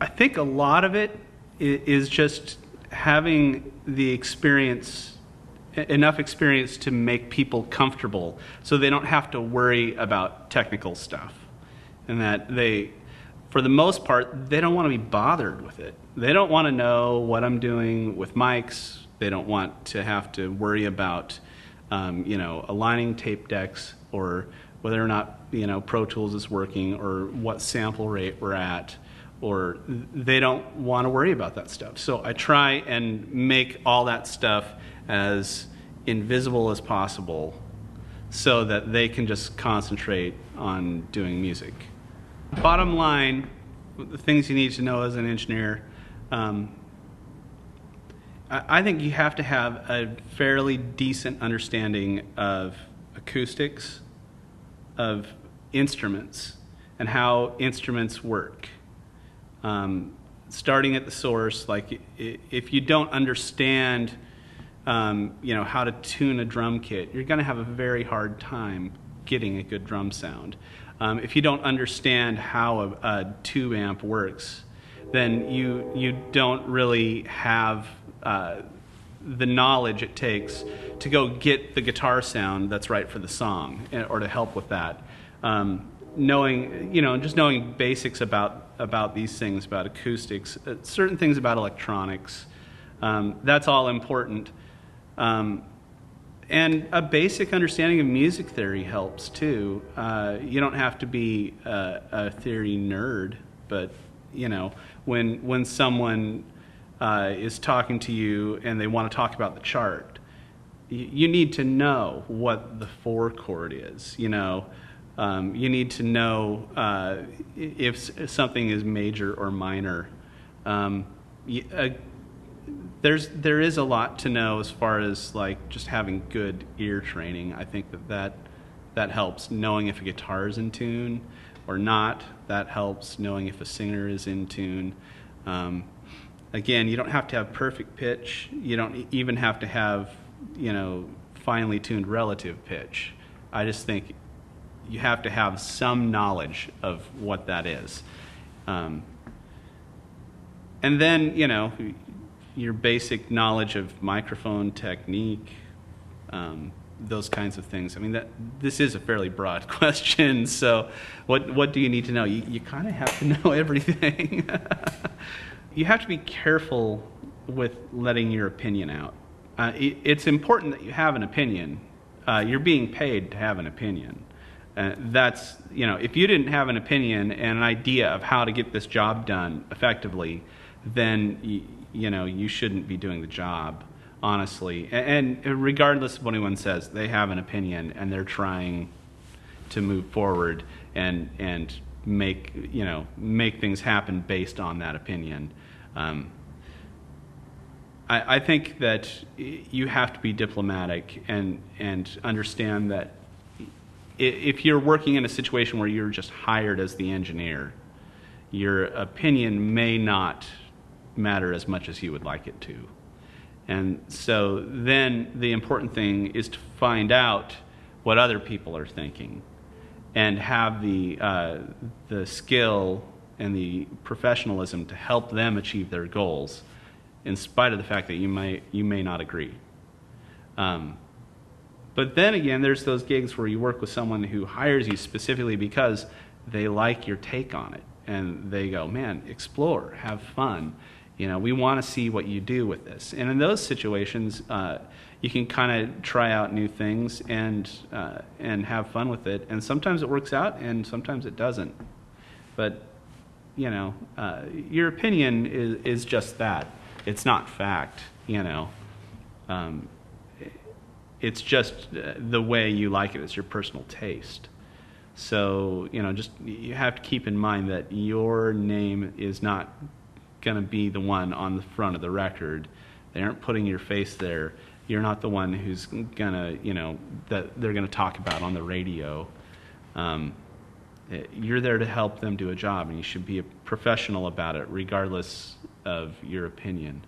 I think a lot of it is just having the experience, enough experience to make people comfortable so they don't have to worry about technical stuff. And that they, for the most part, they don't want to be bothered with it. They don't want to know what I'm doing with mics. They don't want to have to worry about, aligning tape decks or whether or not, Pro Tools is working or what sample rate we're at, or they don't want to worry about that stuff. So I try and make all that stuff as invisible as possible so that they can just concentrate on doing music. Bottom line, the things you need to know as an engineer, I think you have to have a fairly decent understanding of acoustics, of instruments, and how instruments work. Starting at the source, like if you don't understand, how to tune a drum kit, you're going to have a very hard time getting a good drum sound. If you don't understand how a tube amp works, then you don't really have the knowledge it takes to go get the guitar sound that's right for the song, or to help with that. Knowing basics about these things, about acoustics, certain things about electronics, that's all important. And a basic understanding of music theory helps too. You don't have to be a theory nerd, but when someone is talking to you and they want to talk about the chart, you need to know what the 4 chord is. You need to know if something is major or minor. There is a lot to know as far as like just having good ear training. I think that helps. Knowing if a guitar is in tune or not, that helps. Knowing if a singer is in tune. Again, you don't have to have perfect pitch. You don't even have to have finely tuned relative pitch. I just think you have to have some knowledge of what that is. And then, your basic knowledge of microphone technique, those kinds of things. I mean, this is a fairly broad question, so what do you need to know? You kind of have to know everything. You have to be careful with letting your opinion out. It's important that you have an opinion. You're being paid to have an opinion. That's, if you didn't have an opinion and an idea of how to get this job done effectively, then you shouldn't be doing the job, honestly. And regardless of what anyone says, they have an opinion and they're trying to move forward and make things happen based on that opinion. I think that you have to be diplomatic and understand that if you're working in a situation where you're just hired as the engineer, your opinion may not matter as much as you would like it to. And so then the important thing is to find out what other people are thinking and have the skill and the professionalism to help them achieve their goals, in spite of the fact that you may not agree. But then again, there's those gigs where you work with someone who hires you specifically because they like your take on it, and they go, "Man, explore, have fun. We want to see what you do with this." And in those situations, you can kind of try out new things and have fun with it. And sometimes it works out, and sometimes it doesn't. But your opinion is just that. It's not fact. It's just the way you like it. It's your personal taste. So just you have to keep in mind that your name is not going to be the one on the front of the record. They aren't putting your face there. You're not the one who's gonna, that they're gonna talk about on the radio. You're there to help them do a job, and you should be a professional about it, regardless of your opinion.